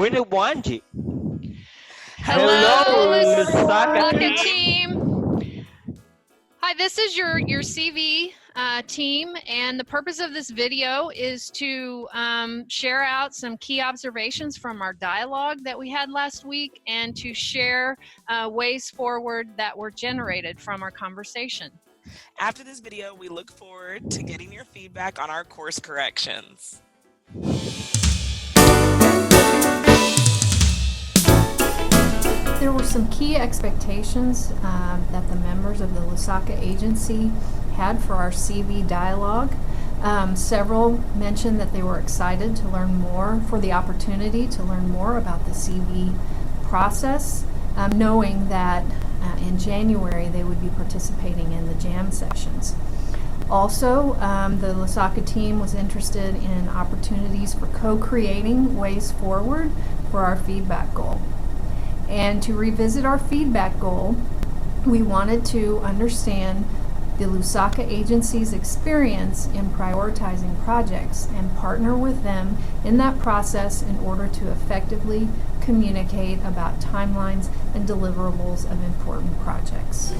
Winiwanji. Hello, Lusaka Lusaka team. team. Hi, this is your CV team, and the purpose of this video is to share out some key observations from our dialogue that we had last week and to share ways forward that were generated from our conversation. After this video, we look forward to getting your feedback on our course corrections. There were some key expectations that the members of the Lusaka agency had for our CV dialogue. Several mentioned that they were excited to learn more, for the opportunity to learn more about the CV process, knowing that in January they would be participating in the jam sessions. Also, the Lusaka team was interested in opportunities for co-creating ways forward for our feedback goal. And to revisit our feedback goal, we wanted to understand the Lusaka agency's experience in prioritizing projects and partner with them in that process in order to effectively communicate about timelines and deliverables of important projects.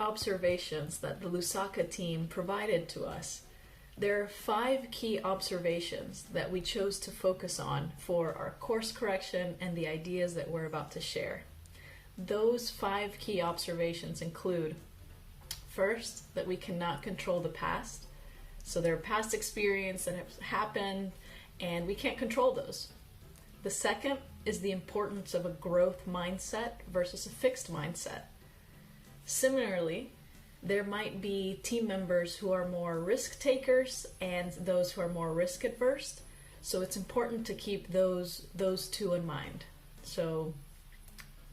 Observations that the Lusaka team provided to us. There are 5 key observations that we chose to focus on for our course correction and the ideas that we're about to share. Those 5 key observations include, first, that we cannot control the past. So there are past experiences that have happened and we can't control those. The second is the importance of a growth mindset versus a fixed mindset. Similarly, there might be team members who are more risk takers and those who are more risk adverse. So it's important to keep those two in mind. So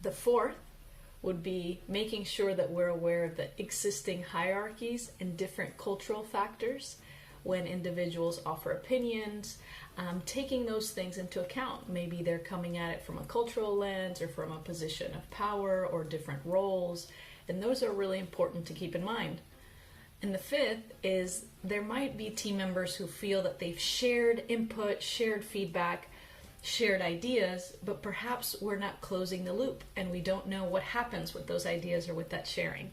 the fourth would be making sure that we're aware of the existing hierarchies and different cultural factors when individuals offer opinions, taking those things into account. Maybe they're coming at it from a cultural lens or from a position of power or different roles. And those are really important to keep in mind. And the fifth is there might be team members who feel that they've shared input, shared feedback, shared ideas, but perhaps we're not closing the loop and we don't know what happens with those ideas or with that sharing.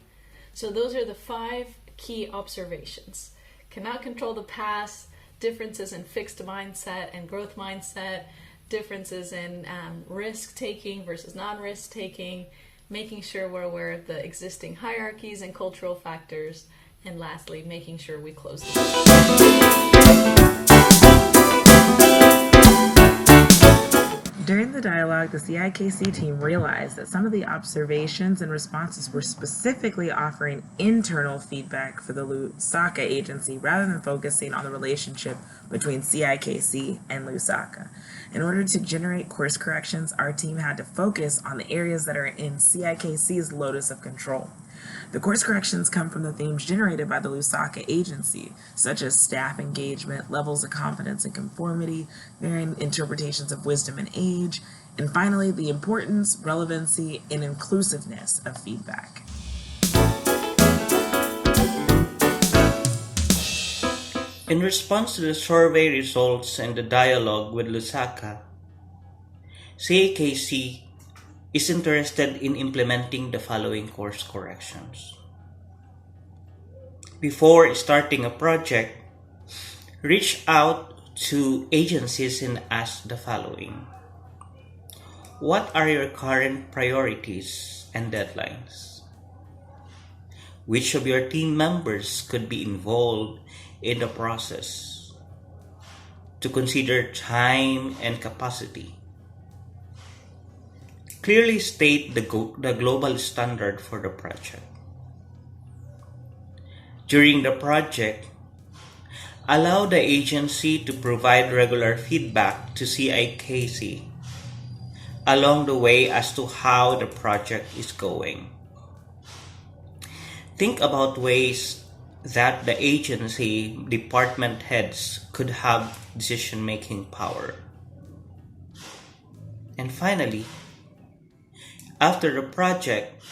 So those are the 5 key observations. Cannot control the past, differences in fixed mindset and growth mindset, differences in risk-taking versus non-risk-taking, making sure we're aware of the existing hierarchies and cultural factors, and lastly, making sure we close the loop. During the dialogue, the CIKC team realized that some of the observations and responses were specifically offering internal feedback for the Lusaka agency rather than focusing on the relationship between CIKC and Lusaka. In order to generate course corrections, our team had to focus on the areas that are in CIKC's locus of control. The course corrections come from the themes generated by the Lusaka agency, such as staff engagement, levels of confidence and conformity, varying interpretations of wisdom and age, and finally, the importance, relevancy, and inclusiveness of feedback. In response to the survey results and the dialogue with Lusaka, CIKC is interested in implementing the following course corrections. Before starting a project, reach out to agencies and ask the following. What are your current priorities and deadlines? Which of your team members could be involved in the process? To consider time and capacity. Clearly state the global standard for the project. During the project, allow the agency to provide regular feedback to CIKC along the way as to how the project is going. Think about ways that the agency department heads could have decision-making power. And finally, after the project,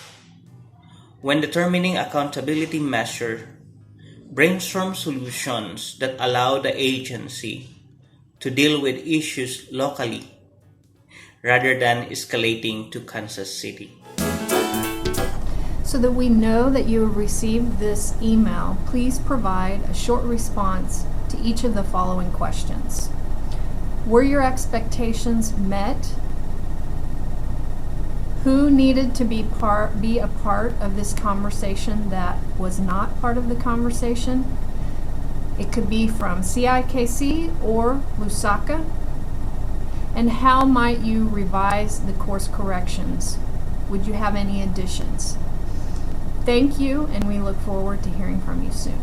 When determining accountability measure, brainstorm solutions that allow the agency to deal with issues locally rather than escalating to Kansas City. So that we know that you have received this email, please provide a short response to each of the following questions. Were your expectations met? Who needed to be a part of this conversation that was not part of the conversation? It could be from CIKC or Lusaka. And how might you revise the course corrections? Would you have any additions? Thank you, and we look forward to hearing from you soon.